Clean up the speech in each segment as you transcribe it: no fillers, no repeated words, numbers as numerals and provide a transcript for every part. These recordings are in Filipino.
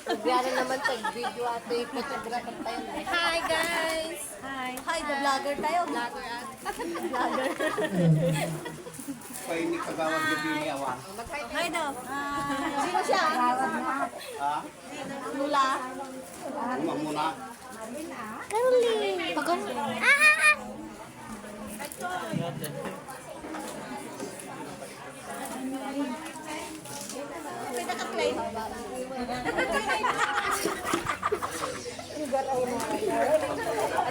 Nagyari naman tag-video ate, photographer tayo. Hi guys! Hi. Hi, the vlogger tayo. Vlogger Vlogger. Paini kagawad gabi ni Awa. Hi daw. Sino siya? Ha? Lula. Uma muna. Caroline. Pagod. Pwede ka play.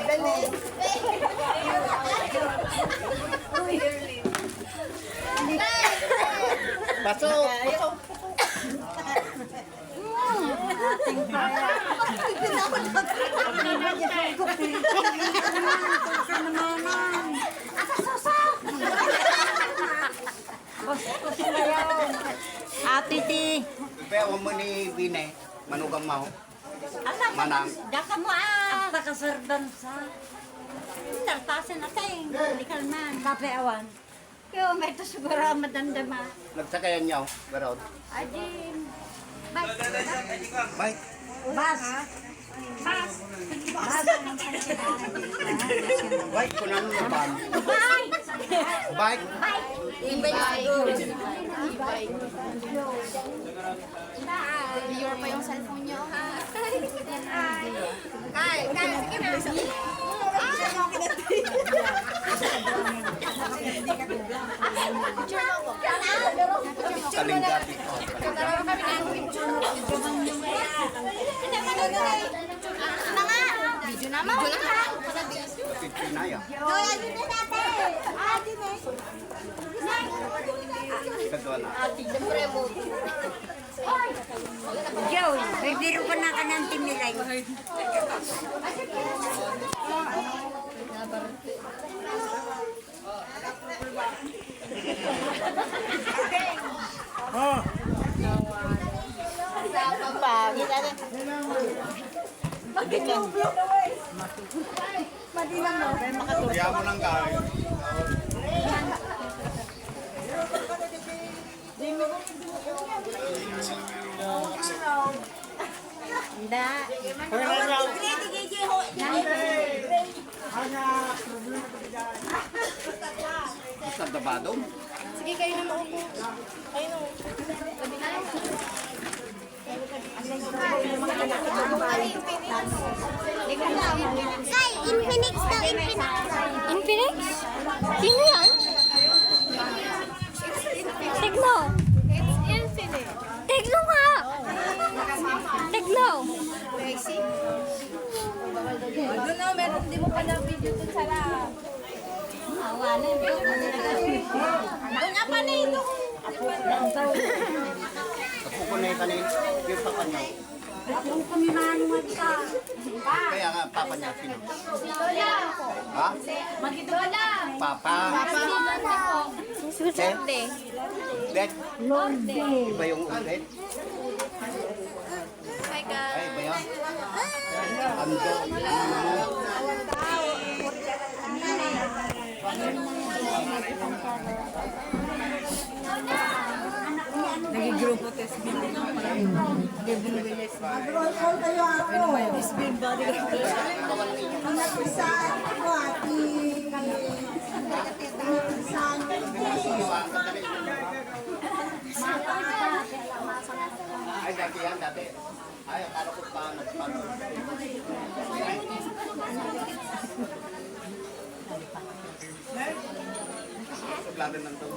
Adali. Pasok! Ating kaya. Ate ti. Pero mo ni Bine, manugang mo. Manang. Daka mo ah. At kasardan sa. Tartasan natin. Likal man. Kape awan. Yo, may to siguro ang madandama. Nagsakayan niyo, garod. Ajin. Bye. Bas. Bas. Bas. Bye, kunan mo ban. Bye. Bye. E-bike siguro. E-bike. Viewer pa yung cellphone niyo. Kay, sige na. Picture mo ko. Kalinggapi ko. Dalawa kami na yung picture. Ano nga? Video na mo. Video na. Picture na yan. Kagawa na. Siyempre mo. Joe, bibiro ko na ka ng timilay. Kaya mo nang gawin. Hindi. Sa dabado. Sige, kayo na maupo. Kayo na. Kay, Infinix daw, Infinix. Infinix? Sino yan? Tegno. It's Infinix. Tegno nga. Tegno. Doon na, meron din mo pa na video dun sa lab. Awalan. Doon nga pa na ito. Ako ko na yung kanin. Yung papa niya. Kung kumimanuan ka. Kaya nga, papa niya. Sino? Ha? Magdola. Papa. Susunde. Dad. Lorde. Iba yung ulit. Hi guys. Ay, iba yan. Ando. Nagigrupo test bin. Ay, dati yan, dati. Ay, akala ko pa nagpano. Laban ng tao.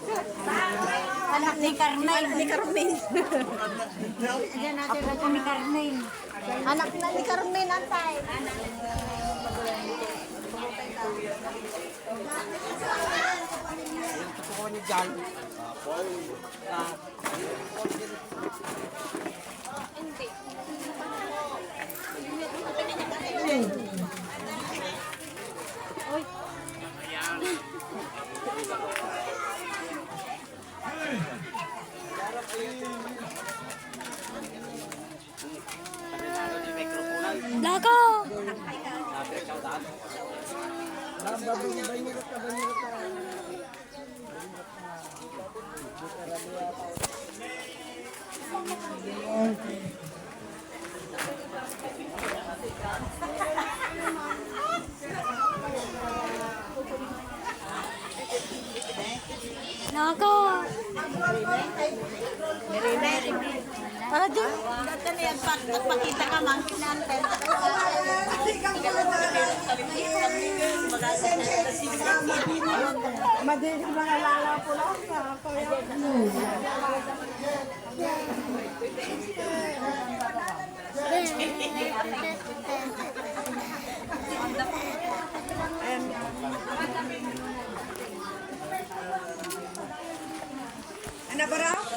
Anak ni Carmen. Ni Carmen. Diyan natin anak ni Carmen. Anak na ni Carmen, antay. Totoo ni Jan. Hindi. Lako! Sabi, ikaw daan. Nako. Para dyan. Dati na yan, pakita ka mang kinanten. Madilim mga lala po lang sa kaya. Ano ba raw?